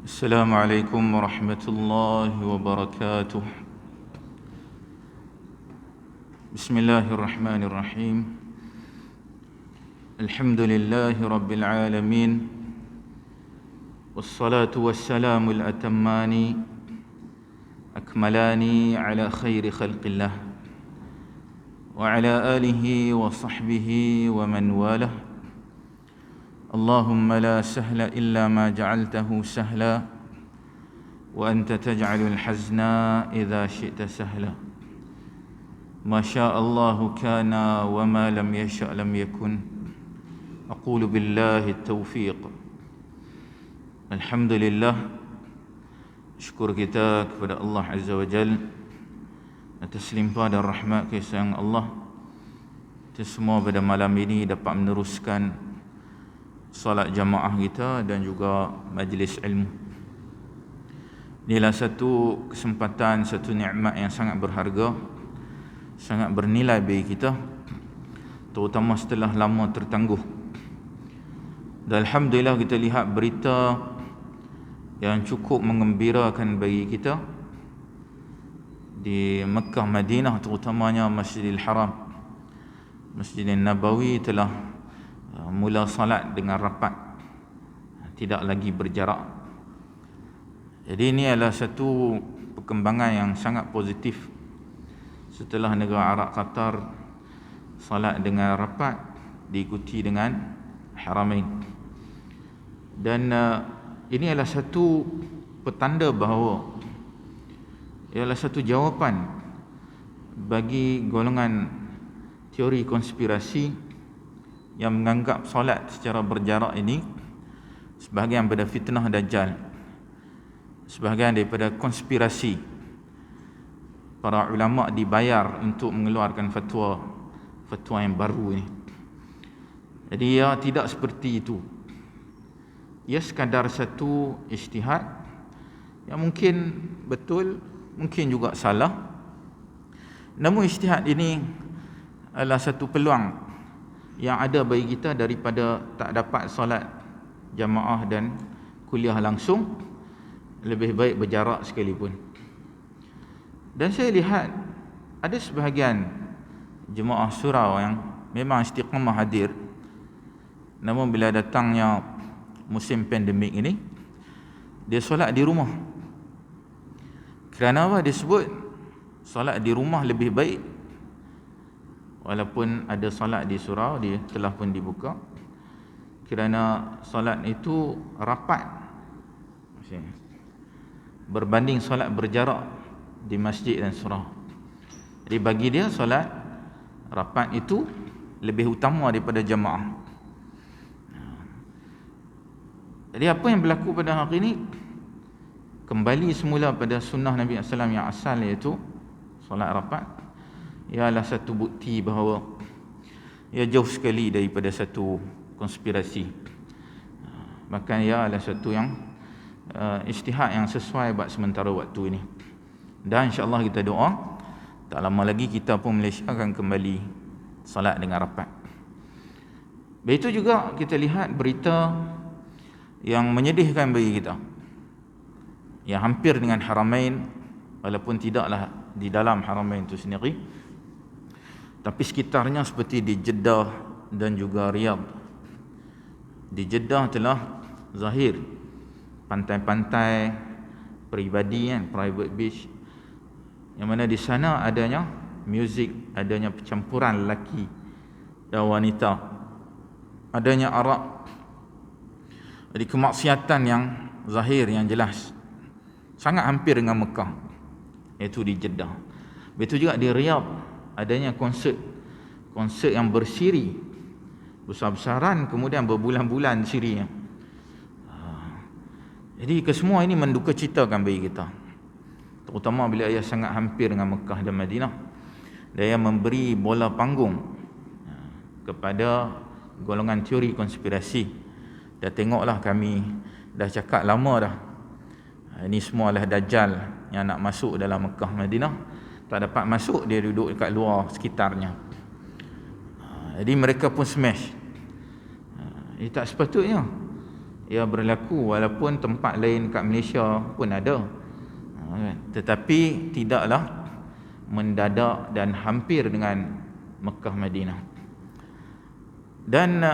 السلام عليكم ورحمة الله وبركاته. بسم الله الرحمن الرحيم. الحمد لله رب العالمين، والصلاة والسلام الأتمان أكملان على خير خلق الله وعلى آله وصحبه ومن والاه. اللهم لا سهل إلا ما جعلته سهلا وأنت تجعل الحزن إذا شئت سهلا. ما شاء الله كان وما لم يشأ لم يكن. أقول بالله التوفيق. Alhamdulillah, syukur kita kepada Allah Azza wa Jal atas limpah dan rahmat kasih sayang Allah. Kita semua pada malam ini dapat meneruskan solat jamaah kita dan juga majlis ilmu. Inilah satu kesempatan, satu nikmat yang sangat berharga, sangat bernilai bagi kita, terutama setelah lama tertangguh. Dan alhamdulillah kita lihat berita yang cukup mengembirakan bagi kita di Mekah, Madinah, terutamanya Masjidil Haram, Masjidil Nabawi telah mula salat dengan rapat, tidak lagi berjarak. Jadi ini adalah satu perkembangan yang sangat positif setelah negara Arab Qatar salat dengan rapat diikuti dengan Haramain. Dan ini adalah satu petanda bahawa ialah satu jawapan bagi golongan teori konspirasi yang menganggap solat secara berjarak ini sebahagian daripada fitnah Dajjal, sebahagian daripada konspirasi. Para ulama dibayar untuk mengeluarkan fatwa yang baru ini. Jadi ia tidak seperti itu. Ia sekadar satu ijtihad yang mungkin betul, mungkin juga salah. Namun ijtihad ini adalah satu peluang yang ada bagi kita daripada tak dapat solat jamaah dan kuliah langsung, lebih baik berjarak sekalipun. Dan saya lihat ada sebahagian jemaah surau yang memang istiqamah hadir, namun bila datangnya musim pandemik ini, dia solat di rumah. Kerana apa? Dia sebut solat di rumah lebih baik. Walaupun ada solat di surau, dia telah pun dibuka, kerana solat itu rapat berbanding solat berjarak di masjid dan surau. Jadi bagi dia solat rapat itu lebih utama daripada jamaah. Jadi apa yang berlaku pada hari ini kembali semula pada sunnah Nabi SAW yang asal, iaitu solat rapat. Ialah satu bukti bahawa ia jauh sekali daripada satu konspirasi. Bahkan ia adalah satu yang ijtihad yang sesuai buat sementara waktu ini. Dan insya-Allah kita doa tak lama lagi kita pun Malaysia akan kembali salat dengan rapat. Begitu juga kita lihat berita yang menyedihkan bagi kita, yang hampir dengan Haramain, walaupun tidaklah di dalam Haramain itu sendiri, tapi sekitarnya seperti di Jeddah dan juga Riyadh. Di Jeddah telah zahir pantai-pantai peribadi, private beach, yang mana di sana adanya muzik, adanya percampuran lelaki dan wanita, adanya arak. Jadi kemaksiatan yang zahir, yang jelas, sangat hampir dengan Mekah, iaitu di Jeddah. Begitu juga di Riyadh adanya konsert yang bersiri, besar-besaran, kemudian berbulan-bulan sirinya. Jadi kesemua ini mendukacitakan bagi kita, terutama bila ia sangat hampir dengan Mekah dan Madinah, dan ia memberi bola panggung kepada golongan teori konspirasi. Dah tengoklah, kami dah cakap lama dah, ini semua adalah Dajjal yang nak masuk dalam Mekah, Madinah. Tak dapat masuk, dia duduk dekat luar sekitarnya. Jadi mereka pun smash. Tak sepatutnya. ia berlaku walaupun tempat lain kat Malaysia pun ada. Tetapi tidaklah mendadak dan hampir dengan Mekah Madinah. Dan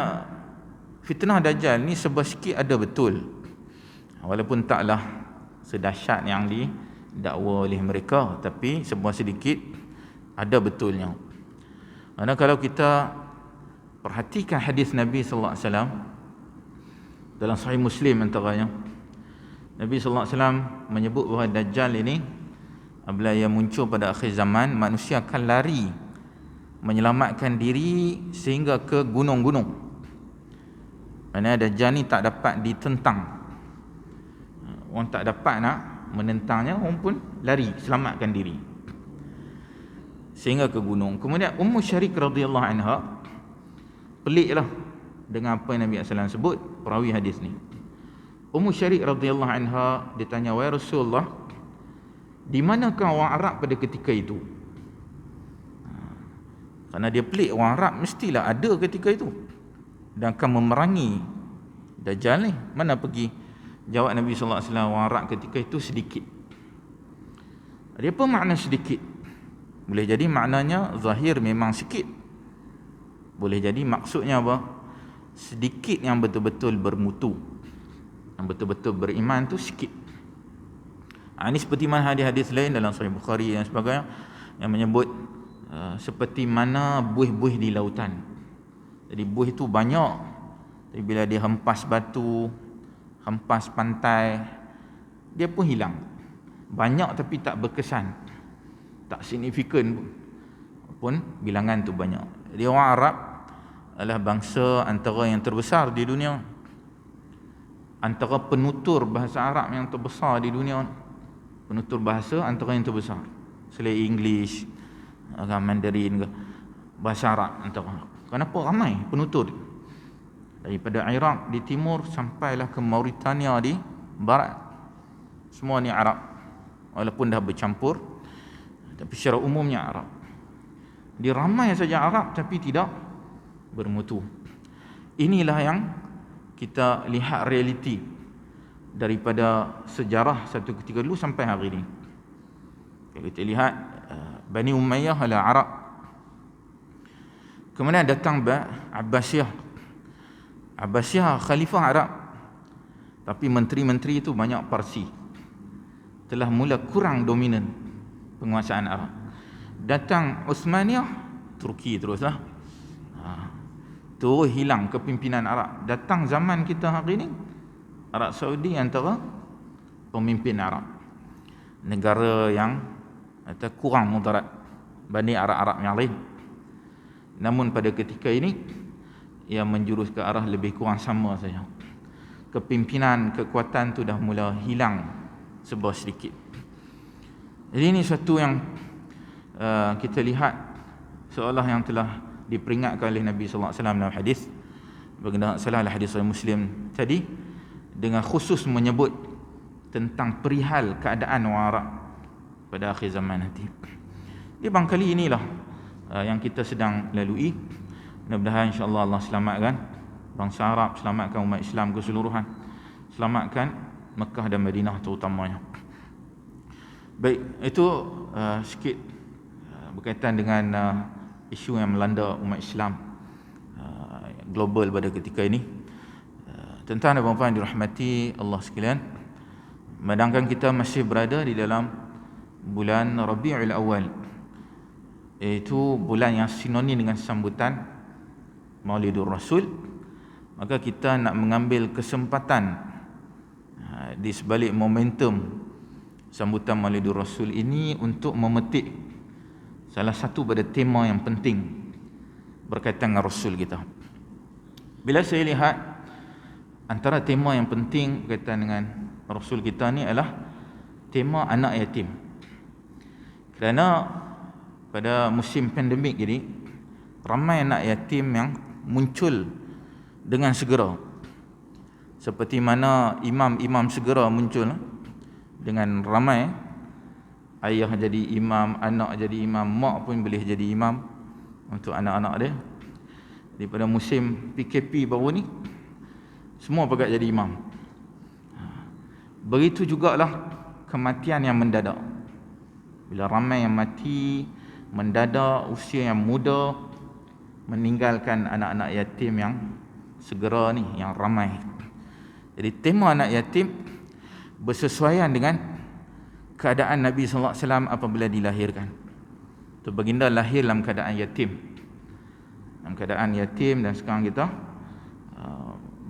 fitnah Dajjal ni sebab sikit ada betul, walaupun taklah sedahsyat yang didakwa oleh mereka, tapi sebuah sedikit ada betulnya. Karena kalau kita perhatikan hadis Nabi sallallahu alaihi wasallam dalam Sahih Muslim antaranya, Nabi sallallahu alaihi wasallam menyebut bahawa Dajjal ini apabila ia muncul pada akhir zaman, manusia akan lari menyelamatkan diri sehingga ke gunung-gunung. Maksudnya Dajjal ni tak dapat ditentang. Orang tak dapat nak menentangnya, orang pun lari selamatkan diri sehingga ke gunung. Kemudian Ummu Syarik radhiyallahu anha peliklah dengan apa yang Nabi sallallahu alaihi wasallam sebut, perawi hadis ni. Ummu Syarik radhiyallahu anha ditanya, "Wahai Rasulullah, di manakah orang Arab pada ketika itu?" Karena dia pelik, orang Arab mestilah ada ketika itu dan akan memerangi Dajjal ni. Mana pergi? Jawab Nabi sallallahu alaihi wasallam, orang Arab ketika itu sedikit. Dia apa makna sedikit? Boleh jadi maknanya zahir memang sikit. Boleh jadi maksudnya apa? Sedikit yang betul-betul bermutu, yang betul-betul beriman tu sikit. Ini seperti mana hadis-hadis lain dalam Sahih Bukhari dan sebagainya yang menyebut seperti mana buih-buih di lautan. Jadi buih itu banyak, tapi bila dia hempas batu, hempas pantai, dia pun hilang. Banyak tapi tak berkesan, tak signifikan pun bilangan tu banyak. Jadi orang Arab adalah bangsa antara yang terbesar di dunia, antara penutur bahasa Arab yang terbesar di dunia. Penutur bahasa antara yang terbesar, selain English, Mandarin ke, bahasa Arab antara. Kenapa ramai penutur? Daripada Iraq di timur sampailah ke Mauritania di barat, semua ni Arab, walaupun dah bercampur, tapi secara umumnya Arab. Dia ramai saja Arab tapi tidak bermutu. Inilah yang kita lihat realiti daripada sejarah satu ketika dulu sampai hari ini. Kita lihat Bani Umayyah adalah Arab. Kemudian datang Abbasiyah. Abbasiyah khalifah Arab, tapi menteri-menteri itu banyak Parsi. Telah mula kurang dominan penguasaan Arab. Datang Uthmaniyah, Turki teruslah. Terus hilang kepimpinan Arab. Datang zaman kita hari ini, Arab Saudi antara pemimpin Arab, negara yang kurang mudarat banding Arab-Arab yang lain. Namun pada ketika ini ia menjurus ke arah lebih kurang sama saja. Kepimpinan, kekuatan tu dah mula hilang sebuah sedikit. Jadi ini satu yang kita lihat seolah yang telah diperingatkan oleh Nabi sallallahu alaihi wasallam dalam hadis, bagaimana salah hadis Sahih Muslim tadi, dengan khusus menyebut tentang perihal keadaan orang Arab pada akhir zaman nanti. Dia barangkali inilah yang kita sedang lalui. Mudah-mudahan insya-Allah Allah selamatkan bangsa Arab, selamatkan umat Islam keseluruhan, selamatkan Mekah dan Madinah terutamanya. Baik, itu sikit berkaitan dengan isu yang melanda umat Islam global pada ketika ini. Tuan-tuan dan puan-puan dirahmati Allah sekalian, sedangkan kita masih berada di dalam bulan Rabiul Awal, iaitu bulan yang sinonim dengan sambutan Maulidur Rasul, maka kita nak mengambil kesempatan di sebalik momentum sambutan Maulidur Rasul ini untuk memetik salah satu pada tema yang penting berkaitan dengan Rasul kita. Bila saya lihat antara tema yang penting berkaitan dengan Rasul kita ni adalah tema anak yatim. Kerana pada musim pandemik ini, ramai anak yatim yang muncul dengan segera. Seperti mana imam-imam segera muncul dengan ramai. Ayah jadi imam, anak jadi imam, mak pun boleh jadi imam untuk anak-anak dia. Daripada musim PKP baru ni, Semua pegat jadi imam. Begitu jugalah kematian yang mendadak. Bila ramai yang mati mendadak, usia yang muda, meninggalkan anak-anak yatim yang segera ni, yang ramai. Jadi tema anak yatim bersesuaian dengan keadaan Nabi sallallahu alaihi wasallam apabila dilahirkan. Tu baginda lahir dalam keadaan yatim. Dalam keadaan yatim, dan sekarang kita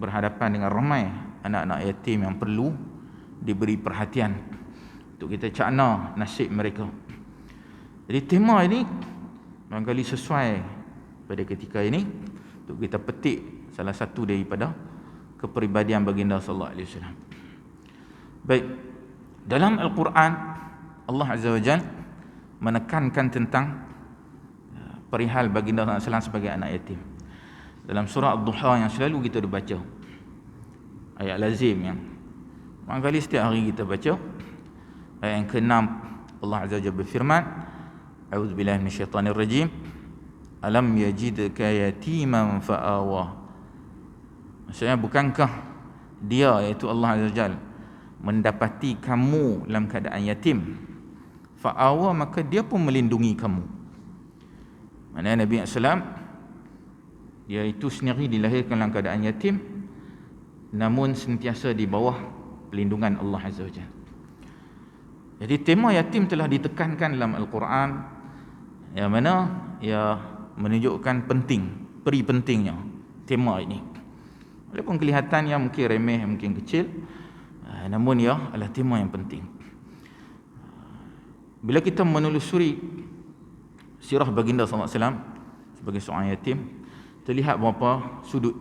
berhadapan dengan ramai anak-anak yatim yang perlu diberi perhatian untuk kita cakna nasib mereka. Jadi tema ini barangkali sesuai pada ketika ini untuk kita petik salah satu daripada kepribadian baginda sallallahu alaihi wasallam. Baik, dalam Al-Quran Allah Azza wa Jalla menekankan tentang perihal baginda sallallahu alaihi wasallam sebagai anak yatim. Dalam surah Ad-Duha yang selalu kita baca, ayat lazim yang barangkali setiap hari kita baca, ayat yang ke-6, Allah Azza wa Jalla berfirman, a'udzubillahi minasyaitanir rajim, alam yajidka yatiman fa'awa. Maksudnya, bukankah dia, iaitu Allah Azza wa Jalla, mendapati kamu dalam keadaan yatim, fa'awa, maka dia pun melindungi kamu. Maknanya Nabi SAW, dia itu sendiri dilahirkan dalam keadaan yatim, namun sentiasa di bawah pelindungan Allah Azza wa Jalla. Jadi tema yatim telah ditekankan dalam Al-Quran, yang mana ia menunjukkan peri pentingnya tema ini. Walaupun kelihatannya mungkin remeh, mungkin kecil, namun ia adalah tema yang penting. Bila kita menelusuri sirah baginda sallallahu alaihi wasallam sebagai seorang yatim, terlihat beberapa sudut.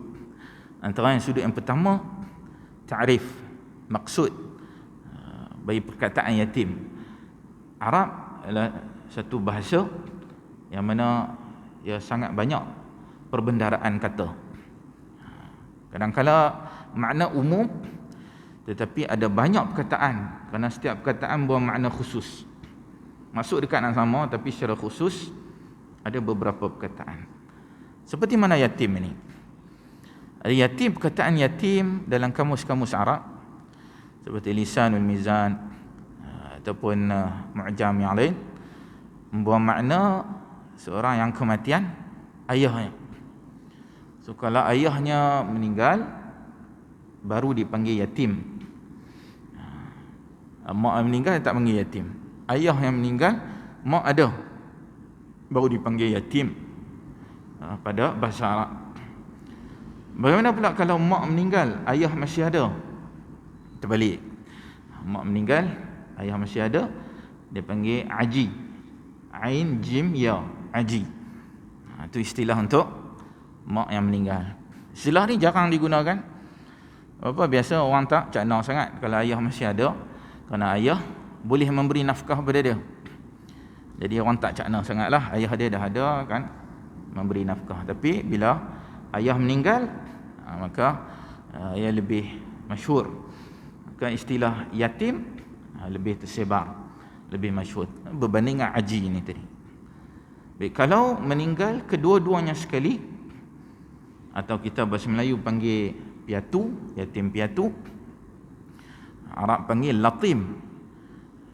Antara sudut yang pertama, ta'rif, maksud bagi perkataan yatim. Arab adalah satu bahasa yang mana ia sangat banyak perbendaharaan kata. Kadang-kadang makna umum, tetapi ada banyak perkataan, kerana setiap perkataan bermakna khusus. Masuk dekat yang sama, tapi secara khusus ada beberapa perkataan. Seperti mana yatim ini? Ada yatim, perkataan yatim dalam kamus-kamus Arab seperti Lisanul Mizan ataupun Mu'jam yang lain membawa makna seorang yang kematian ayahnya. So kalau ayahnya meninggal, baru dipanggil yatim. Mak yang meninggal tak panggil yatim. Ayah yang meninggal, mak ada, baru dipanggil yatim pada bahasa Arab. Bagaimana pula kalau mak meninggal, ayah masih ada? Terbalik. Mak meninggal, ayah masih ada, dia panggil aji. Ain, jim, ya, aji. Itu istilah untuk mak yang meninggal. Istilah ni jarang digunakan. Apa biasa orang tak cakna sangat kalau ayah masih ada, kerana ayah boleh memberi nafkah pada dia. Jadi orang tak cakna sangatlah, ayah dia dah ada kan, memberi nafkah. Tapi bila ayah meninggal, maka ia lebih masyhur. Maka istilah yatim lebih tersebar, lebih masyhur berbanding dengan aji ini tadi. Baik, kalau meninggal kedua-duanya sekali, atau kita bahasa Melayu panggil piatu, yatim piatu, Arab panggil latim.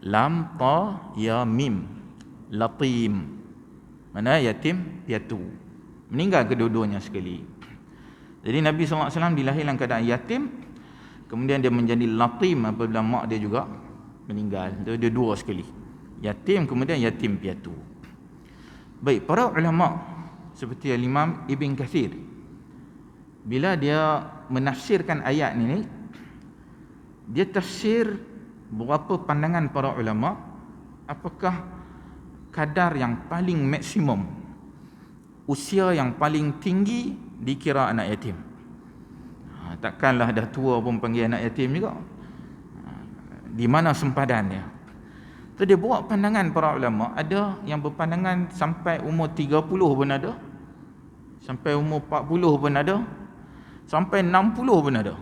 Lam, ta, ya, mim. Latim. Mana yatim piatu. Meninggal kedua-duanya sekali. Jadi Nabi SAW dilahirkan keadaan yatim, kemudian dia menjadi latim apabila mak dia juga meninggal. Dia dua sekali. Yatim, kemudian yatim piatu. Baik, para ulama seperti Imam Ibn Kathir, bila dia menafsirkan ayat ini, dia tafsir beberapa pandangan para ulama, apakah kadar yang paling maksimum, usia yang paling tinggi dikira anak yatim. Takkanlah dah tua pun panggil anak yatim juga. Di mana sempadannya? So, dia buat pandangan para ulama. Ada yang berpandangan sampai umur 30 pun ada, sampai umur 40 pun ada, sampai 60 pun ada.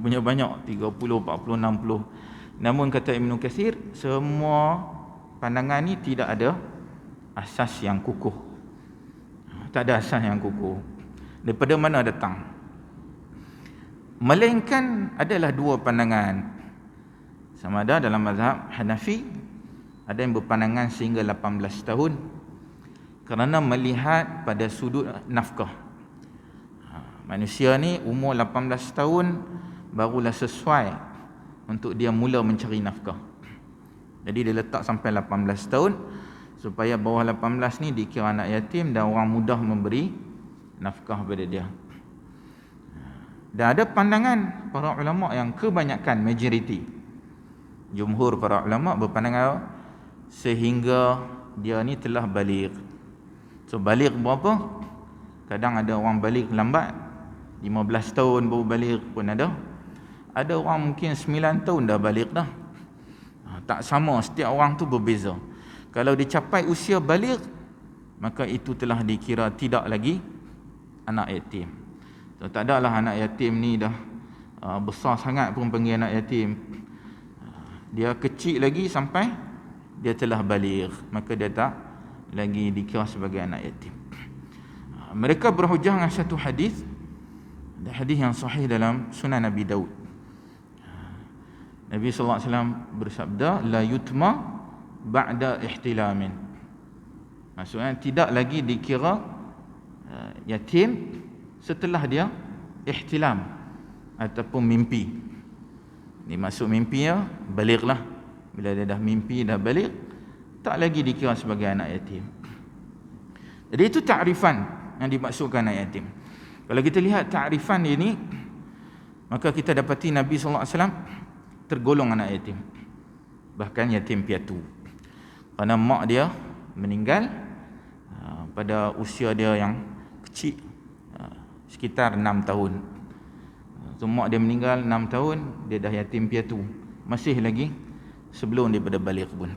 Punya banyak, 30, 40, 60. Namun kata Ibn Katsir, semua pandangan ni tidak ada asas yang kukuh. Tak ada asas yang kukuh. Daripada mana datang? Melainkan adalah dua pandangan. Sama ada dalam mazhab Hanafi, ada yang berpandangan sehingga 18 tahun kerana melihat pada sudut nafkah. Manusia ni umur 18 tahun barulah sesuai untuk dia mula mencari nafkah. Jadi dia letak sampai 18 tahun supaya bawah 18 ni dikira anak yatim dan orang mudah memberi nafkah pada dia. Dan ada pandangan para ulama yang kebanyakan, majoriti, jumhur para ulama berpandangan sehingga dia ni telah baligh. So baligh berapa? Kadang ada orang baligh lambat, 15 tahun baru baligh pun ada. Ada orang mungkin 9 tahun dah baligh dah. Tak sama, setiap orang tu berbeza. Kalau dicapai usia baligh, maka itu telah dikira tidak lagi anak yatim. So, tak adalah anak yatim ni dah besar sangat pun panggil anak yatim. Dia kecil lagi sampai dia telah baligh, maka dia tak lagi dikira sebagai anak yatim. Mereka berhujah dengan satu hadis, hadis yang sahih dalam Sunan Abi Daud. Nabi sallallahu alaihi wasallam bersabda, la yutma ba'da ihtilamin. Maksudnya tidak lagi dikira yatim setelah dia ihtilam ataupun mimpi. Ini maksud mimpinya baligh lah. Bila dia dah mimpi, dah baligh, tak lagi dikira sebagai anak yatim. Jadi itu ta'rifan yang dimaksudkan anak yatim. Kalau kita lihat ta'rifan ini, maka kita dapati Nabi sallallahu alaihi wasallam tergolong anak yatim, bahkan yatim piatu, kerana mak dia meninggal pada usia dia yang kecil, sekitar 6 tahun. So mak dia meninggal 6 tahun, dia dah yatim piatu, masih lagi sebelum daripada baligh pun.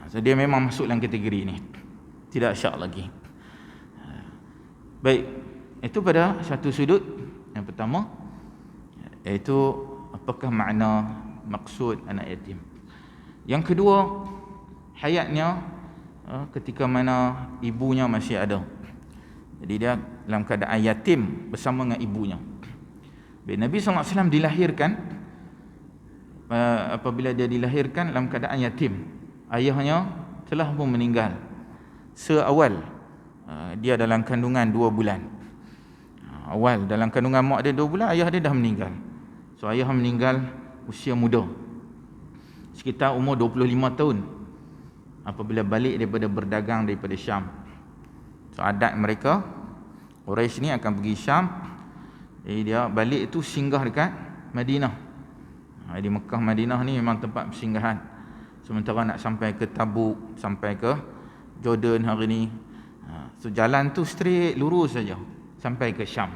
So dia memang masuk dalam kategori ni, tidak syak lagi. Baik, itu pada satu sudut yang pertama, iaitu apakah makna maksud anak yatim. Yang kedua, hayatnya ketika mana ibunya masih ada. Jadi dia dalam keadaan yatim bersama dengan ibunya. Nabi SAW dilahirkan, apabila dia dilahirkan dalam keadaan yatim, ayahnya telah pun meninggal seawal dia dalam kandungan 2 bulan. Awal dalam kandungan mak dia 2 bulan, ayah dia dah meninggal. So ayah meninggal usia muda, sekitar umur 25 tahun apabila balik daripada berdagang daripada Syam. So adat mereka Quraisy ni akan pergi Syam, jadi dia balik itu singgah dekat Madinah. Di Mekah Madinah ni memang tempat persinggahan. Sementara nak sampai ke Tabuk, sampai ke Jordan hari ni, so jalan tu straight lurus saja sampai ke Syam.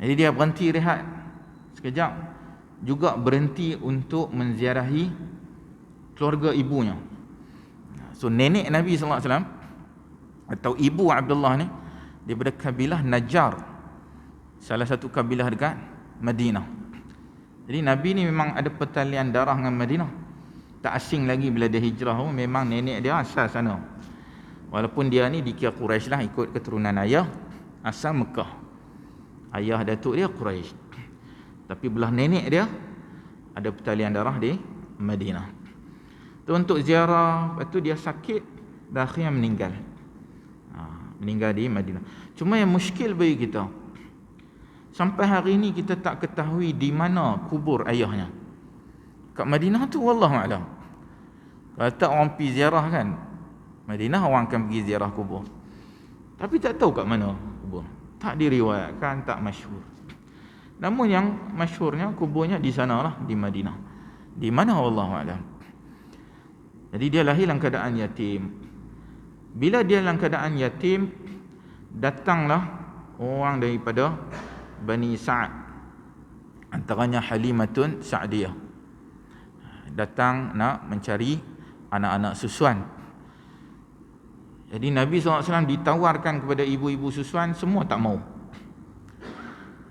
Jadi dia berhenti rehat sekejap, juga berhenti untuk menziarahi keluarga ibunya. So nenek Nabi sallallahu alaihi wasallam atau ibu Abdullah ni daripada kabilah Najjar, salah satu kabilah dekat Madinah. Jadi Nabi ni memang ada pertalian darah dengan Madinah. Tak asing lagi bila dia hijrah pun, memang nenek dia asal sana. Walaupun dia ni dikira Quraisy lah, ikut keturunan ayah, asal Mekah. Ayah datuk dia Quraisy, tapi belah nenek dia ada pertalian darah di Madinah. Tu untuk ziarah, lepas tu dia sakit dan akhirnya meninggal. Meninggal di Madinah. Cuma yang muskil bagi kita, sampai hari ini kita tak ketahui di mana kubur ayahnya. Kat Madinah tu wallahualam. Kalau tak orang pergi ziarah kan, Madinah orang akan pergi ziarah kubur, tapi tak tahu kat mana kubur. Tak diriwayatkan, tak masyhur. Namun yang masyhurnya kuburnya di sanalah, di Madinah. Di mana wallahualam. Jadi dia lahir dalam keadaan yatim. Bila dia dalam keadaan yatim, datanglah orang daripada Bani Sa'ad, antaranya Halimatun Sa'diyah, datang nak mencari anak-anak susuan. Jadi Nabi SAW ditawarkan kepada ibu-ibu susuan, semua tak mau.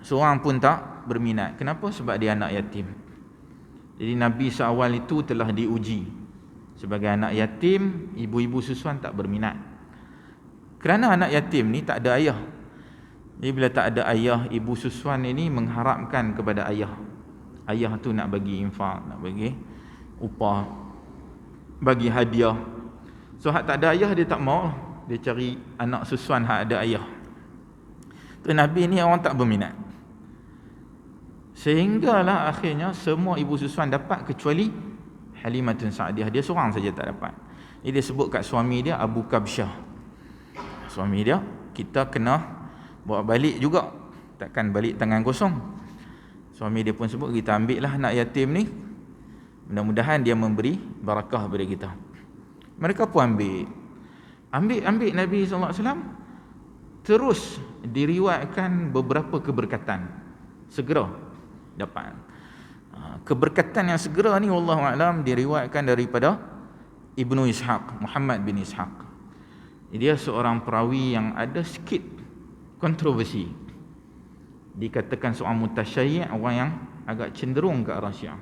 Seorang pun tak berminat. Kenapa? Sebab dia anak yatim. Jadi Nabi seawal itu telah diuji. Sebagai anak yatim, ibu-ibu susuan tak berminat. Kerana anak yatim ni tak ada ayah. Jadi bila tak ada ayah, ibu susuan ini mengharapkan kepada ayah. Ayah tu nak bagi infak, nak bagi upah, bagi hadiah. So hak tak ada ayah dia tak mau, dia cari anak susuan hak ada ayah. Tu Nabi ni orang tak berminat. Sehinggalah akhirnya semua ibu susuan dapat kecuali Halimatun Sa'diyah. Dia seorang saja tak dapat. Ini dia sebut kat suami dia Abu Kabsyah. Suami dia, kita kena bawa balik juga, takkan balik tangan kosong. Suami dia pun sebut, kita ambil lah anak yatim ni, mudah-mudahan dia memberi barakah kepada kita. Mereka pun ambil Nabi SAW. Terus diriwayatkan beberapa keberkatan segera dapat. Keberkatan yang segera ni wallahu a'lam diriwayatkan daripada Ibnu Ishaq, Muhammad bin Ishaq. Dia seorang perawi yang ada sikit kontroversi. Dikatakan seorang mutasyayyi', orang yang agak cenderung ke arah Syiah.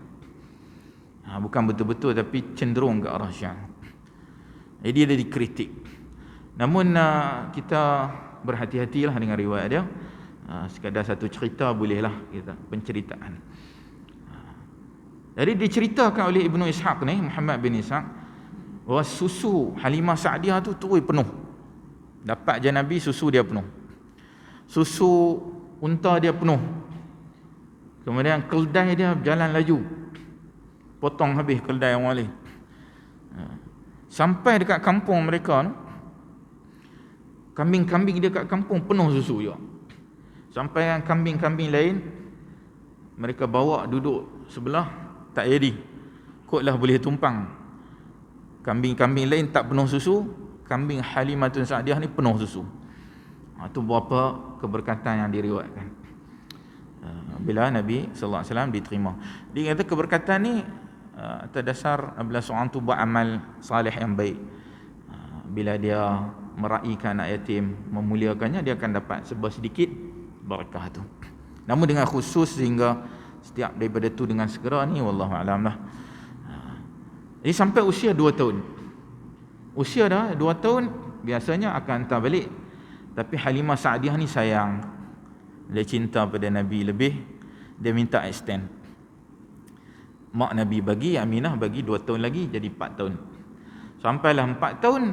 Bukan betul-betul tapi cenderung ke arah Syiah. Jadi dia dikritik. Namun kita berhati-hatilah dengan riwayat dia. Sekadar satu cerita bolehlah kita, penceritaan. Jadi diceritakan oleh Ibnu Ishaq ni, Muhammad bin Ishaq, bahawa susu Halimah Sa'diyah tu terus penuh. Dapat je Nabi, susu dia penuh. Susu unta dia penuh. Kemudian keldai dia berjalan laju, potong habis keldai orang lain. Sampai dekat kampung mereka tu, kambing-kambing dia kat kampung penuh susu juga. Sampai yang kambing-kambing lain mereka bawa duduk sebelah, tak jadi, kotlah boleh tumpang. Kambing-kambing lain tak penuh susu, kambing Halimatun Sa'diyah ni penuh susu. Itu beberapa keberkatan yang diriwayatkan bila Nabi sallallahu alaihi wasallam diterima. Dia kata keberkatan ni atas dasar bila seorang tu buat amal salih yang baik. Bila dia meraihkan anak yatim, memuliakannya, dia akan dapat sedikit barakah tu. Namun dengan khusus sehingga setiap daripada tu dengan segera ni wallahu a'lam lah. Jadi sampai usia 2 tahun. Usia dah 2 tahun biasanya akan hantar balik. Tapi Halimah Sa'diyah ni sayang. Dia cinta pada Nabi lebih, dia minta extend. Mak Nabi bagi, Aminah bagi 2 tahun lagi, jadi 4 tahun. Sampailah 4 tahun.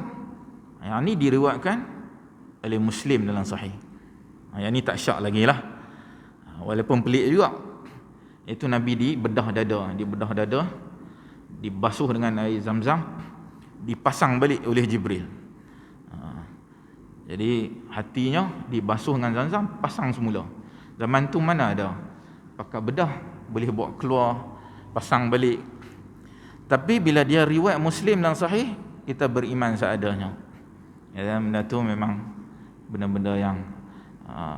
Yang ni diriwayatkan oleh Muslim dalam sahih. Yang ni tak syak lagi lah. Walaupun pelik juga. Itu Nabi dibedah dada, dibasuh dengan air Zam-Zam, dipasang balik oleh Jibril. Jadi hatinya dibasuh dengan Zam-Zam, pasang semula. Zaman tu mana ada pakai bedah, boleh bawa keluar, pasang balik. Tapi bila dia riwayat Muslim dan sahih, kita beriman seadanya. Ya, benda tu memang benda-benda yang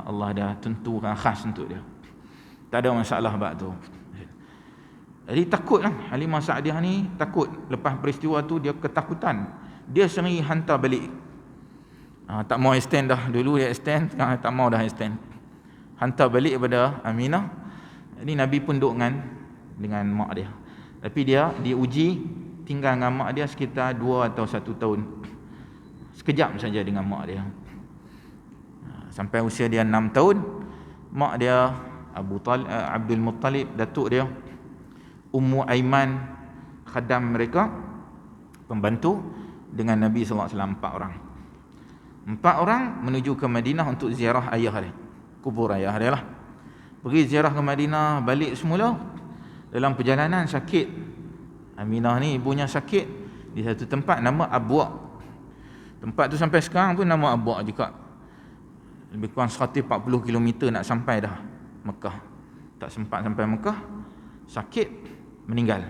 Allah dah tentukan khas untuk dia. Tak ada masalah bab tu. Jadi takutlah Halimah Sa'diyah ni, takut lepas peristiwa tu dia ketakutan. Dia sendiri hantar balik. Tak mau extend dah. Dulu dia extend, sekarang tak mau dah extend. Hantar balik kepada Aminah. Jadi Nabi pun duduk dengan mak dia. Tapi dia diuji tinggal dengan mak dia sekitar 2 atau 1 tahun. Sekejap saja dengan mak dia. Sampai usia dia 6 tahun, mak dia Abdul Muttalib, datuk dia, Ummu Aiman, khadam mereka, pembantu, dengan Nabi SAW 4 orang. 4 orang menuju ke Madinah untuk ziarah ayah dia, kubur ayah dia lah. Pergi ziarah ke Madinah, balik semula. Dalam perjalanan sakit. Aminah ni ibunya sakit di satu tempat nama Abwa'. Tempat tu sampai sekarang pun nama Abwa' juga. Lebih kurang 140 km nak sampai dah Mekah. Tak sempat sampai Mekah, sakit, meninggal.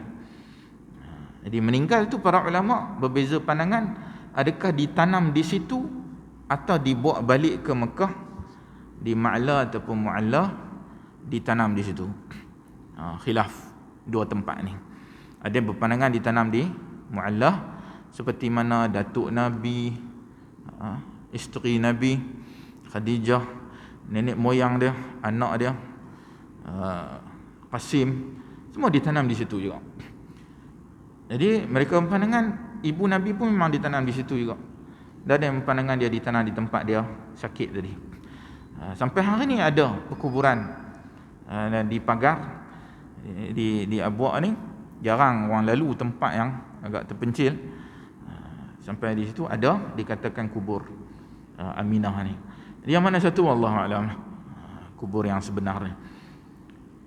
Jadi meninggal tu para ulama berbeza pandangan, adakah ditanam di situ atau dibawa balik ke Mekah, di Ma'la ataupun Mu'alla, ditanam di situ. Khilaf dua tempat ni. Ada yang berpandangan ditanam di Mu'alla, seperti mana datuk Nabi, isteri Nabi Khadijah, nenek moyang dia, anak dia Qasim, semua ditanam di situ juga. Jadi mereka berpandangan ibu Nabi pun memang ditanam di situ juga. Dan ada yang berpandangan dia ditanam di tempat dia sakit tadi. Sampai hari ni ada perkuburan di pagar di Abuak ni, jarang orang lalu tempat yang agak terpencil. Sampai di situ ada dikatakan kubur Aminah ni. Yang mana satu wallahu alam kubur yang sebenarnya.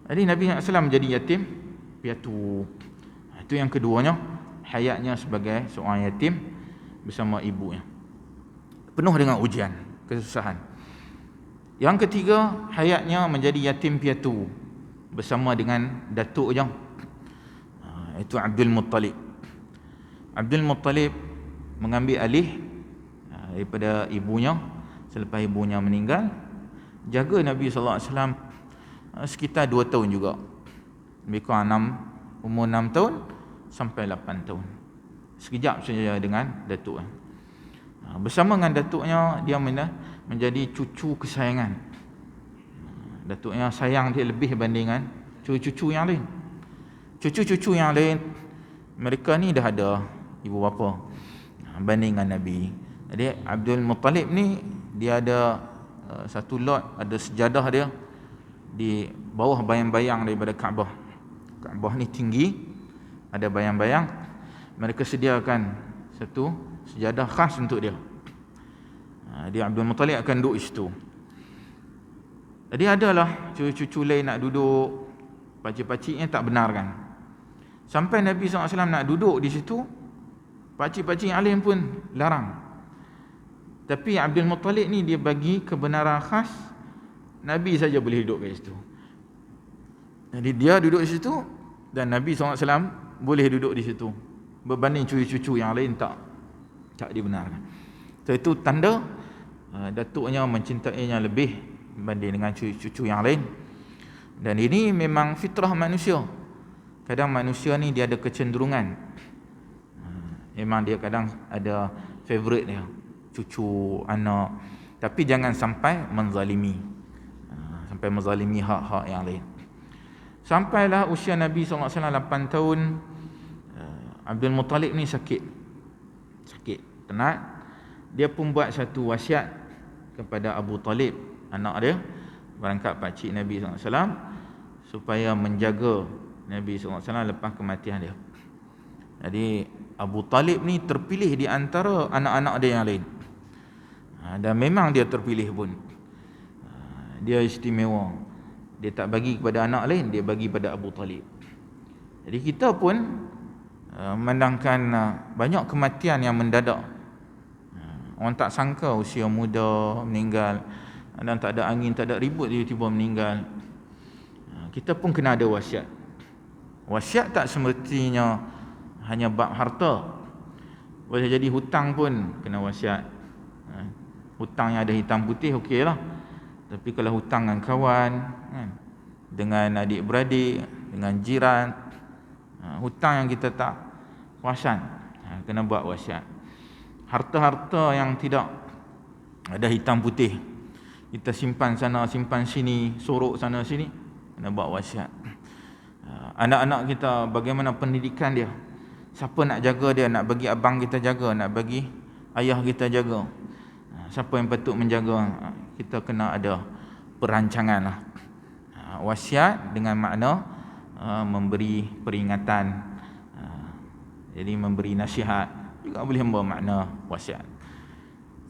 Jadi Nabi SAW menjadi yatim piatu. Itu yang keduanya, hayatnya sebagai seorang yatim bersama ibunya, penuh dengan ujian, kesusahan. Yang ketiga, hayatnya menjadi yatim piatu bersama dengan datuknya, itu Abdul Muttalib. Abdul Muttalib mengambil alih daripada ibunya selepas ibunya meninggal, jaga Nabi SAW sekitar 2 tahun juga, lebih kurang umur 6 tahun sampai 8 tahun. Sekejap saja dengan datuk. Bersama dengan datuknya, dia menjadi cucu kesayangan. Datuknya sayang dia lebih bandingkan cucu-cucu yang lain. Cucu-cucu yang lain, mereka ni dah ada ibu bapa bandingkan Nabi. Jadi Abdul Muttalib ni, dia ada satu lot, ada sejadah dia di bawah bayang-bayang daripada Kaabah. Kaabah ni tinggi, ada bayang-bayang. Mereka sediakan satu sejadah khas untuk dia. Dia Abdul Muttalib akan duduk di situ. Jadi adalah cucu-cucu lain nak duduk, pakcik-pakciknya tak benarkan. Sampai Nabi SAW nak duduk di situ, pakcik-pakcik yang lain pun larang. Tapi Abdul Muttalib ni dia bagi kebenaran khas, Nabi saja boleh duduk kat situ. Jadi dia duduk di situ dan Nabi SAW boleh duduk di situ, berbanding cucu-cucu yang lain tak dibenarkan. So, itu tanda datuknya mencintainya lebih berbanding dengan cucu-cucu yang lain. Dan ini memang fitrah manusia. Kadang manusia ni dia ada kecenderungan, memang dia kadang ada favourite dia, cucu, anak. Tapi jangan sampai menzalimi, sampai menzalimi hak-hak yang lain. Sampailah usia Nabi SAW 8 tahun, Abdul Muttalib ni sakit, penat. Dia pun buat satu wasiat kepada Abu Talib, anak dia, berangkat pakcik Nabi SAW, supaya menjaga Nabi SAW lepas kematian dia. Jadi Abu Talib ni terpilih di antara anak-anak dia yang lain, dan memang dia terpilih pun. Dia istimewa, dia tak bagi kepada anak lain, dia bagi pada Abu Talib. Jadi kita pun memandangkan banyak kematian yang mendadak. Orang tak sangka usia muda meninggal, dan tak ada angin, tak ada ribut, tiba-tiba meninggal. Kita pun kena ada wasiat. Wasiat tak semestinya hanya bab harta. Boleh jadi hutang pun kena wasiat. Hutang yang ada hitam putih okey lah. Tapi kalau hutang dengan kawan, dengan adik-beradik, dengan jiran, hutang yang kita tak perasan, kena buat wasiat. Harta-harta yang tidak ada hitam putih, kita simpan sana, simpan sini, sorok sana sini, kena buat wasiat. Anak-anak kita, bagaimana pendidikan dia, siapa nak jaga dia, nak bagi abang kita jaga, nak bagi ayah kita jaga, siapa yang patut menjaga, kita kena ada perancangan lah. Wasiat dengan makna memberi peringatan, jadi memberi nasihat juga boleh membawa makna wasiat.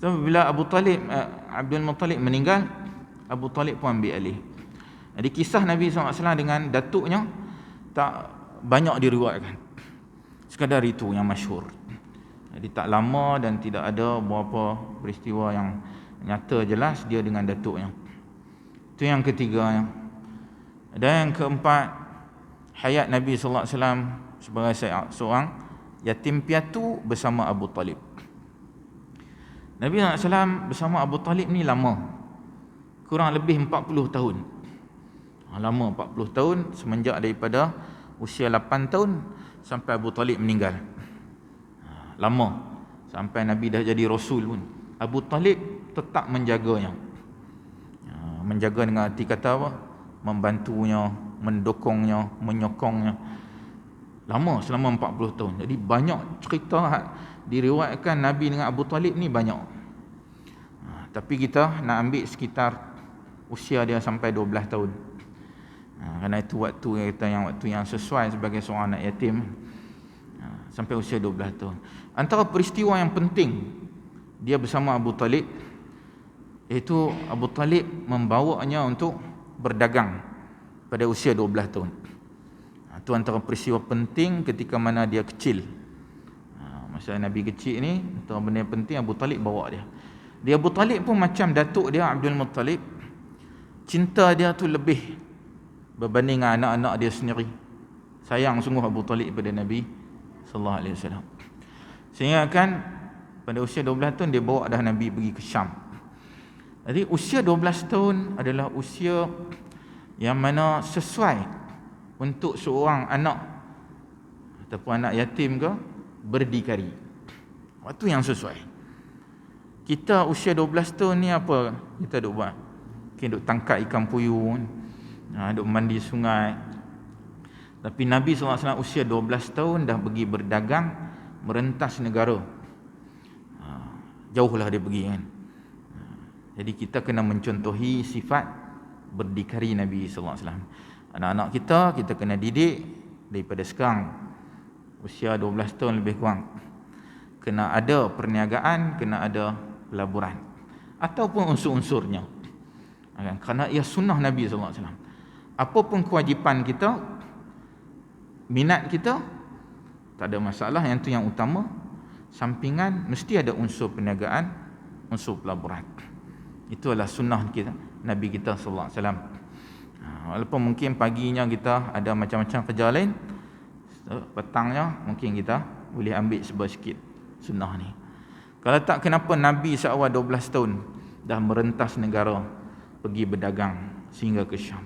So bila Abdul Muttalib meninggal, Abu Talib pun ambil alih. Jadi kisah Nabi SAW dengan datuknya tak banyak diriwayatkan, sekadar itu yang masyhur. Jadi tak lama dan tidak ada beberapa peristiwa yang nyata jelas dia dengan datuknya. Itu yang ketiga. Dan yang keempat, hayat Nabi SAW sebagai seorang yatim piatu bersama Abu Talib. Nabi SAW bersama Abu Talib ni lama, kurang lebih 40 tahun. Lama 40 tahun, semenjak daripada usia 8 tahun sampai Abu Talib meninggal. Lama, sampai Nabi dah jadi Rasul pun Abu Talib tetap menjaganya. Menjaga dengan arti kata apa? Membantunya, mendukungnya, menyokongnya. Lama, selama 40 tahun. Jadi banyak cerita diriwayatkan Nabi dengan Abu Talib ni banyak. Tapi kita nak ambil sekitar usia dia sampai 12 tahun. Kerana itu waktu yang sesuai sebagai seorang anak yatim, sampai usia 12 tahun. Antara peristiwa yang penting dia bersama Abu Talib, iaitu Abu Talib membawanya untuk berdagang pada usia 12 tahun. Itu antara peristiwa penting ketika mana dia kecil. Masa Nabi kecil ni, antara benda yang penting Abu Talib bawa dia. Dia Abu Talib pun macam datuk dia Abdul Muttalib, cinta dia tu lebih berbanding dengan anak-anak dia sendiri. Sayang sungguh Abu Talib pada Nabi sallallahu alaihi wasallam. Sehingga kan pada usia 12 tahun dia bawa dah Nabi pergi ke Syam. Jadi usia 12 tahun adalah usia yang mana sesuai untuk seorang anak ataupun anak yatim ke berdikari. Waktu yang sesuai. Kita usia 12 tahun ni apa kita duk buat? Mungkin duk tangkap ikan puyuh, duk mandi sungai. Tapi Nabi SAW usia 12 tahun dah pergi berdagang, merentas negara. Jauhlah dia pergi kan. Jadi kita kena mencontohi sifat berdikari Nabi SAW. Anak-anak kita kena didik daripada sekarang, usia 12 tahun lebih kurang. Kena ada perniagaan, kena ada pelaburan ataupun unsur-unsurnya. Kerana ia sunnah Nabi SAW. Apapun kewajipan kita, minat kita, tak ada masalah. Yang tu yang utama. Sampingan mesti ada unsur perniagaan, unsur pelaburan. Itu adalah sunnah kita, Nabi kita SAW. Walaupun mungkin paginya kita ada macam-macam kerja lain, petangnya mungkin kita boleh ambil sebuah sikit sunnah ni. Kalau tak, kenapa Nabi seawal 12 tahun dah merentas negara pergi berdagang sehingga ke Syam.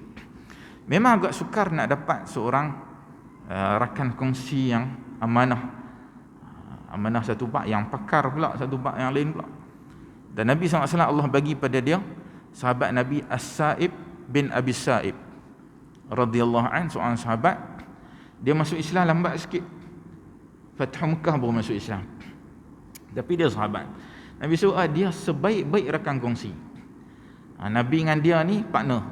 Memang agak sukar nak dapat seorang rakan kongsi yang amanah satu bab, yang pakar pula satu bab yang lain pula. Dan Nabi SAW Allah bagi pada dia sahabat Nabi As-Sa'ib bin Abi Sa'ib radhiyallahu anhu, seorang sahabat. Dia masuk Islam lambat sikit, Fathu Mekah baru masuk Islam, tapi dia sahabat. Nabi SAW dia sebaik-baik rakan kongsi. Nabi dengan dia ni partner.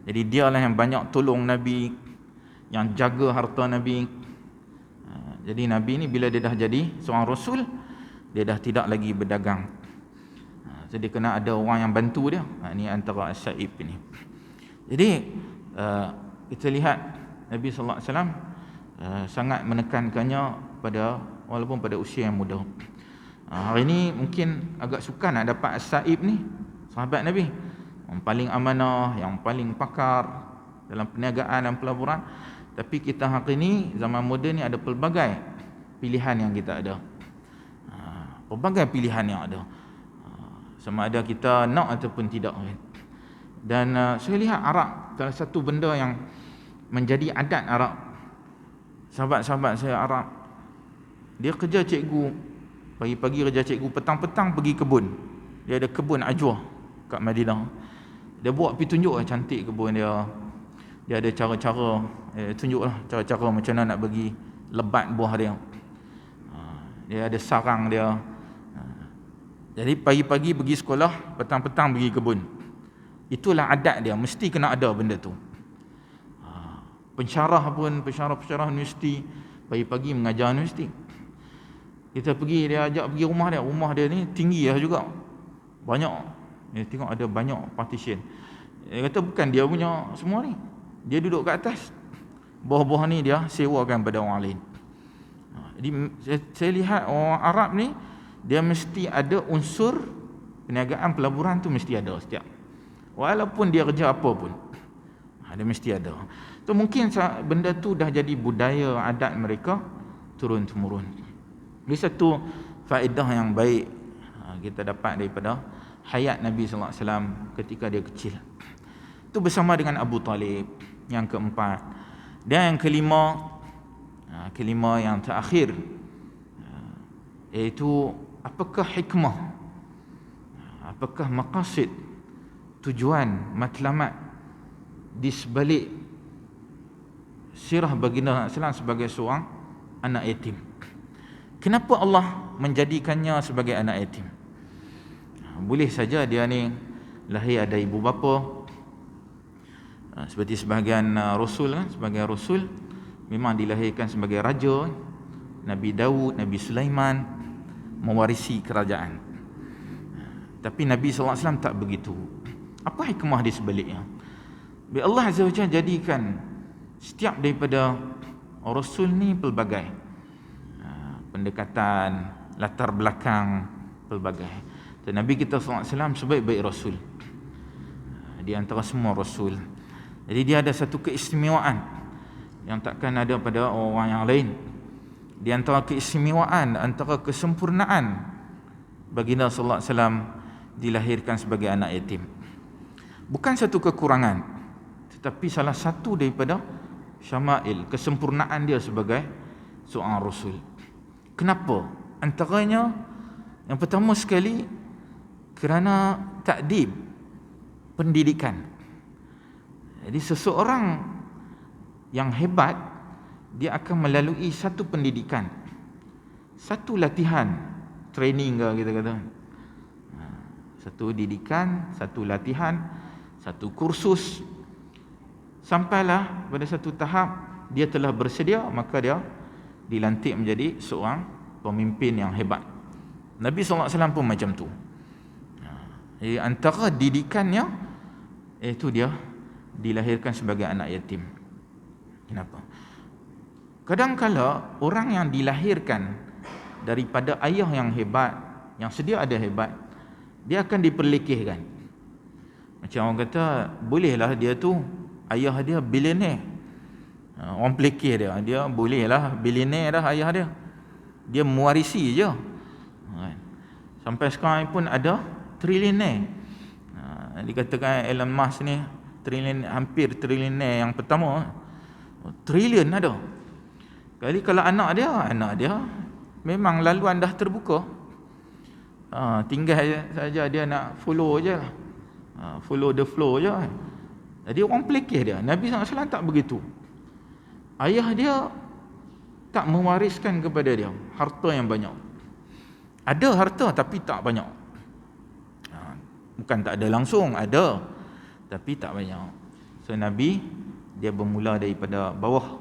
Jadi dia lah yang banyak tolong Nabi, yang jaga harta Nabi. Jadi Nabi ni bila dia dah jadi seorang Rasul, dia dah tidak lagi berdagang. Jadi kena ada orang yang bantu dia. Ini antara As-Sa'ib ni. Jadi kita lihat Nabi SAW sangat menekankannya walaupun pada usia yang muda. Hari ini mungkin agak sukar nak dapat As-Sa'ib ni, sahabat Nabi yang paling amanah, yang paling pakar dalam perniagaan dan pelaburan. Tapi kita hari ini, zaman moden ni, ada pelbagai pilihan yang kita ada. Pelbagai pilihan yang ada. Sama ada kita nak ataupun tidak. Dan saya lihat Arab, salah satu benda yang menjadi adat Arab, sahabat-sahabat saya Arab, dia kerja cikgu, pagi-pagi kerja cikgu, petang-petang pergi kebun. Dia ada kebun ajwa kat Madinah. Dia buat pergi tunjuk cantik kebun dia. Dia ada cara-cara, tunjuklah cara-cara macam mana nak bagi lebat buah dia. Dia ada sarang dia. Jadi pagi-pagi pergi sekolah, petang-petang pergi kebun. Itulah adat dia, mesti kena ada benda tu. Pensyarah universiti, pagi-pagi mengajar universiti. Kita pergi, dia ajak pergi rumah dia. Rumah dia ni tinggi lah juga, banyak. Dia tengok ada banyak partition. Dia kata bukan dia punya semua ni, dia duduk kat atas, bawah-bawah ni dia sewakan pada orang lain. Jadi saya lihat orang Arab ni, dia mesti ada unsur perniagaan pelaburan tu, mesti ada setiap. Walaupun dia kerja apa pun, dia mesti ada. So mungkin benda tu dah jadi budaya adat mereka turun-temurun. Ini satu faedah yang baik kita dapat daripada hayat Nabi SAW ketika dia kecil. Itu bersama dengan Abu Talib. Yang keempat. Dan yang kelima yang terakhir, iaitu apakah hikmah, apakah maqasid, tujuan, matlamat di sebalik sirah baginda Rasulullah sebagai seorang anak yatim. Kenapa Allah menjadikannya sebagai anak yatim? Boleh saja dia ni lahir ada ibu bapa, Seperti sebahagian rasul kan, sebagian rasul memang dilahirkan sebagai raja. Nabi Daud, Nabi Sulaiman mewarisi kerajaan. Tapi Nabi SAW tak begitu. Apa hikmah di sebaliknya? Bila Allah Azza wa Jalla jadikan setiap daripada rasul ni pelbagai pendekatan, latar belakang pelbagai. Dan Nabi kita SAW sebaik-baik rasul di antara semua rasul. Jadi dia ada satu keistimewaan yang takkan ada pada orang yang lain. Di antara keistimewaan, antara kesempurnaan, baginda sallallahu alaihi wasallam dilahirkan sebagai anak yatim. Bukan satu kekurangan, tetapi salah satu daripada syama'il, kesempurnaan dia sebagai seorang rasul. Kenapa? Antaranya, yang pertama sekali, kerana takdib, pendidikan. Jadi seseorang yang hebat, dia akan melalui satu pendidikan, satu latihan, training ke kita kata, satu didikan, satu latihan, satu kursus, sampailah pada satu tahap dia telah bersedia, maka dia dilantik menjadi seorang pemimpin yang hebat. Nabi SAW pun macam tu. Jadi antara didikannya, itu dia dilahirkan sebagai anak yatim. Kenapa? Kadang-kala orang yang dilahirkan daripada ayah yang hebat, yang sedia ada hebat, dia akan diperlekehkan. Macam orang kata, bolehlah dia tu, ayah dia bilioner. Orang pelekeh dia bolehlah bilioner dah ayah dia. Dia mewarisi je. Sampai sekarang pun ada trilioner. Dikatakan Elon Musk ni hampir trilioner yang pertama. Trilion ada. Kali kalau anak dia memang laluan dah terbuka. Tinggal saja dia nak follow je lah. Follow the flow je. Jadi orang pelekeh dia. Nabi SAW tak begitu. Ayah dia tak mewariskan kepada dia harta yang banyak. Ada harta tapi tak banyak. Bukan tak ada langsung, ada, tapi tak banyak. So Nabi dia bermula daripada bawah.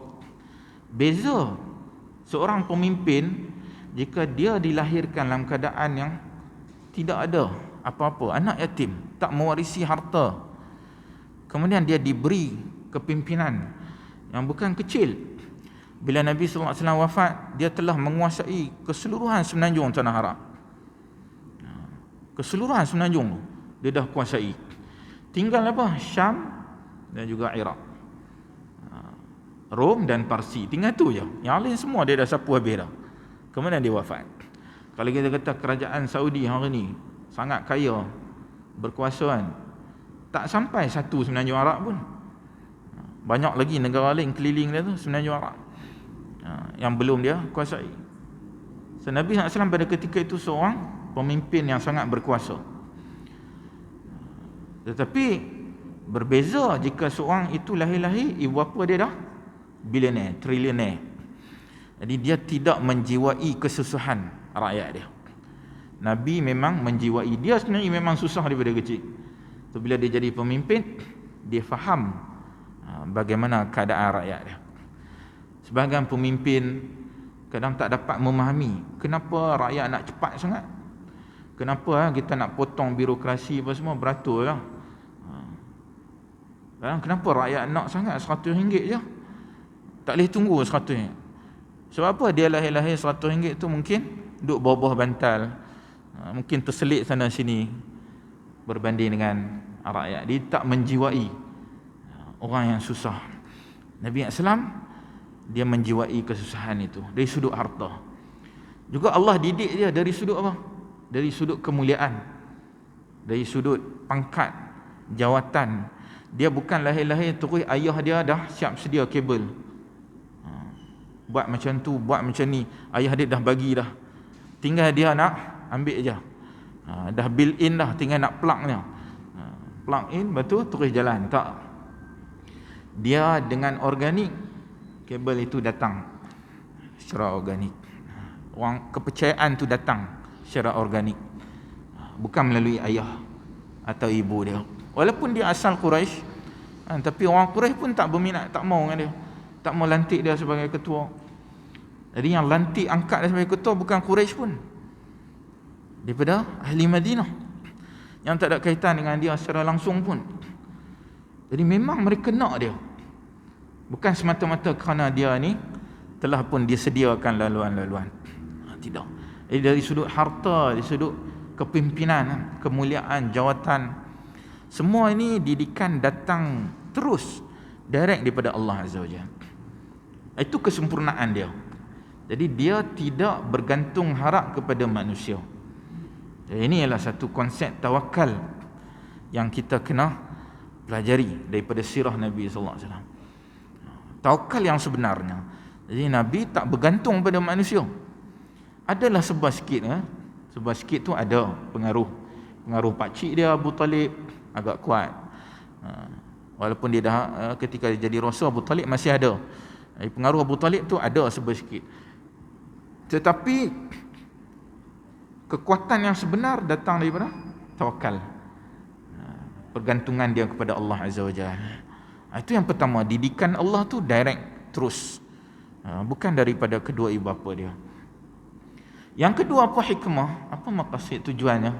Beza seorang pemimpin jika dia dilahirkan dalam keadaan yang tidak ada apa-apa, anak yatim, tak mewarisi harta, kemudian dia diberi kepimpinan yang bukan kecil. Bila Nabi SAW wafat, dia telah menguasai keseluruhan semenanjung Tanah Arab. Keseluruhan semenanjung dia dah kuasai. Tinggal apa? Syam dan juga Iraq, Rom dan Parsi, tinggal tu je. Yang lain semua dia dah sapu habis dah. Kemudian dia wafat. Kalau kita kata kerajaan Saudi hari ni sangat kaya, berkuasa kan, tak sampai satu semenanjung Arab pun. Banyak lagi negara lain keliling dia tu, semenanjung Arab, yang belum dia kuasai. So, Nabi SAW pada ketika itu seorang pemimpin yang sangat berkuasa. Tetapi berbeza jika seorang itu lahir-lahir, ibu bapa dia dah bilioner, trilioner. Jadi dia tidak menjiwai kesusahan rakyat dia. Nabi memang menjiwai. Dia sebenarnya memang susah daripada kecil. So, bila dia jadi pemimpin, dia faham bagaimana keadaan rakyat dia. Sebahagian pemimpin kadang tak dapat memahami kenapa rakyat nak cepat sangat. Kenapa kita nak potong birokrasi apa semua, beratur lah. Kenapa rakyat nak sangat RM100 je, tak boleh tunggu RM100. Sebab apa? Dia lahir-lahir RM100 tu mungkin duduk bawah bantal, mungkin terselit sana sini berbanding dengan rakyat. Dia tak menjiwai orang yang susah. Nabi SAW dia menjiwai kesusahan itu dari sudut harta. Juga Allah didik dia dari sudut apa? Dari sudut kemuliaan, dari sudut pangkat, jawatan. Dia bukan lahir-lahir terus ayah dia dah siap sedia kabel, buat macam tu, buat macam ni. Ayah dia dah bagi dah, tinggal dia nak ambil je. Dah built in dah, tinggal nak plug dia. Plug in, betul, terus jalan. Tak. Dia dengan organik, kabel itu datang secara organik. Orang kepercayaan tu datang secara organik, bukan melalui ayah atau ibu dia. Walaupun dia asal Quraisy, Tapi orang Quraisy pun tak berminat, tak mau dengan dia, tak mau lantik dia sebagai ketua. Jadi yang lantik angkat dia sebagai ketua bukan Quraisy pun, daripada ahli Madinah yang tak ada kaitan dengan dia secara langsung pun. Jadi memang mereka nak dia, bukan semata-mata kerana dia ni telah pun disediakan laluan-laluan. Tidak. Jadi dari sudut harta, dari sudut kepimpinan, kemuliaan, jawatan, semua ini didikan datang terus direct daripada Allah Azza wa Jalla. Itu kesempurnaan dia. Jadi dia tidak bergantung harap kepada manusia. Jadi ini adalah satu konsep tawakal yang kita kena pelajari daripada sirah Nabi sallallahu alaihi wasallam. Tawakal yang sebenarnya. Jadi Nabi tak bergantung pada manusia. Adalah sebab sikit, sebab sikit tu ada pengaruh pak cik dia Abu Talib agak kuat. Walaupun dia dah ketika dia jadi rasul, Abu Talib masih ada. Pengaruh Abu Talib tu ada sebab sikit. Tetapi kekuatan yang sebenar datang daripada tawakal, pergantungan dia kepada Allah Azza wa Jalla. Itu yang pertama, didikan Allah tu direct terus, bukan daripada kedua ibu bapa dia. Yang kedua, apa hikmah, apa maqasid, tujuannya?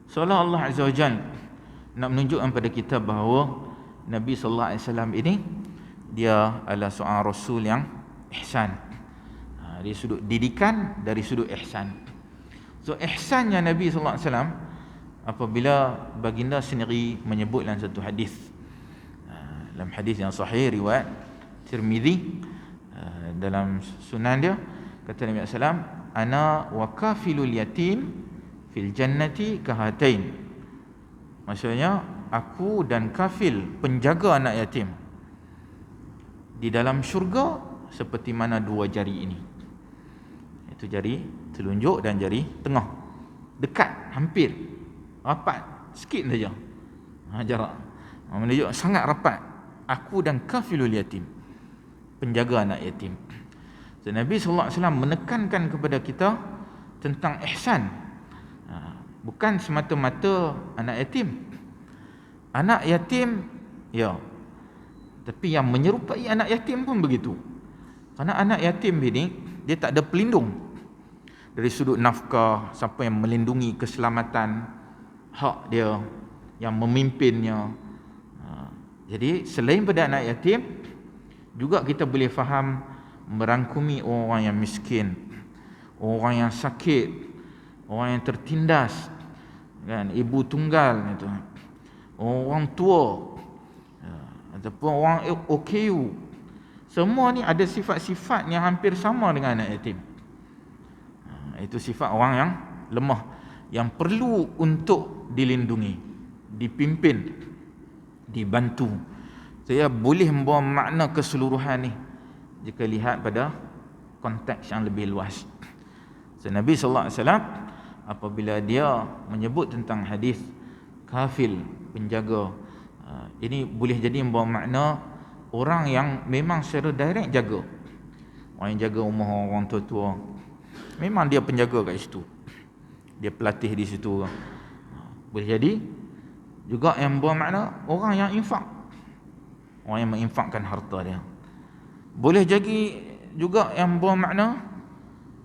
Seolah Allah Azza wa Jalla nak menunjukkan kepada kita bahawa Nabi sallallahu alaihi wasallam ini dia adalah seorang rasul yang ihsan. Dari sudut didikan, dari sudut ihsan. So ihsannya Nabi sallallahu alaihi wasallam apabila baginda sendiri menyebut dalam satu hadis, dalam hadis yang sahih riwayat Tirmizi, dalam sunan dia, kata Nabi sallallahu alaihi wasallam, ana wa kafilul yatim fil jannati kahatain. Maksudnya aku dan kafil penjaga anak yatim di dalam syurga seperti mana dua jari ini. Itu jari telunjuk dan jari tengah. Dekat, hampir, rapat, sikit saja jarak. Menunjuk sangat rapat. Aku dan kafilul yatim, penjaga anak yatim. So, Nabi sallallahu alaihi wasallam menekankan kepada kita tentang ihsan. Bukan semata-mata anak yatim. Anak yatim, ya, tapi yang menyerupai anak yatim pun begitu. Karena anak yatim ini dia tak ada pelindung dari sudut nafkah, siapa yang melindungi keselamatan hak dia, yang memimpinnya. Jadi selain pada anak yatim, juga kita boleh faham merangkumi orang yang miskin, orang yang sakit, orang yang tertindas, kan, ibu tunggal itu, orang tua, ataupun orang OKU. Semua ni ada sifat-sifat yang hampir sama dengan anak yatim. Itu sifat orang yang lemah, yang perlu untuk dilindungi, dipimpin, dibantu. Saya boleh membawa makna keseluruhan ni jika lihat pada konteks yang lebih luas. So, Nabi sallallahu alaihi wasallam apabila dia menyebut tentang hadis kafil, penjaga, ini boleh jadi membawa makna orang yang memang secara direct jaga. Orang yang jaga rumah orang tua-tua, memang dia penjaga kat situ, dia pelatih di situ. Boleh jadi juga yang membawa makna orang yang infak, orang yang menginfakkan harta dia. Boleh jadi juga yang membawa makna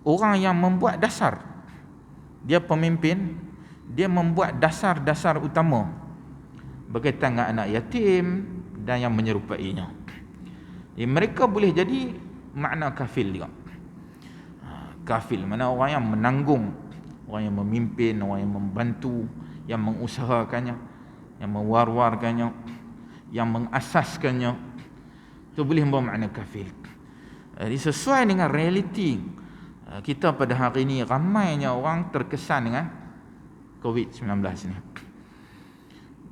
orang yang membuat dasar, dia pemimpin, dia membuat dasar-dasar utama berkaitan dengan anak yatim dan yang menyerupainya. Mereka boleh jadi makna kafil juga. Kafil mana orang yang menanggung, orang yang memimpin, orang yang membantu, yang mengusahakannya, yang mewar-warkannya, yang mengasaskannya. Itu boleh membawa makna kafil. Jadi sesuai dengan realiti kita pada hari ini, ramainya orang terkesan dengan COVID-19 ni.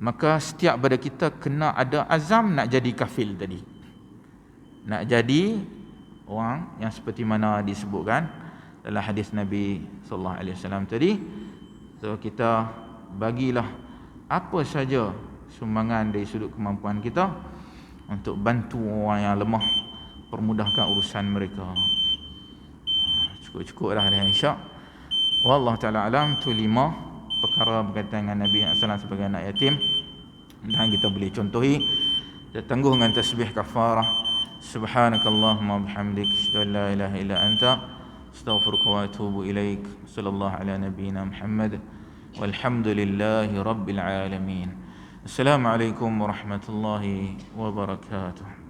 Maka setiap pada kita kena ada azam nak jadi kafil tadi, nak jadi orang yang seperti mana disebutkan dalam hadis Nabi sallallahu alaihi wasallam tadi. So kita bagilah apa saja sumbangan dari sudut kemampuan kita untuk bantu orang yang lemah, permudahkan urusan mereka. Cukup-cukuplah dah insya. Wallahu taala alam. Tu 5 perkara berkaitan dengan Nabi sallallahu alaihi wasallam sebagai anak yatim, dan kita boleh contohi Dia tangguh dengan tasbih kafarah. Subhanakallahumma bihamdik, asyhadu an la ilaha illa anta, astaghfiruka wa atubu ilaik. Sallallahu ala nabiyyina Muhammad walhamdulillahi rabbil alamin. Assalamualaikum warahmatullahi wabarakatuh.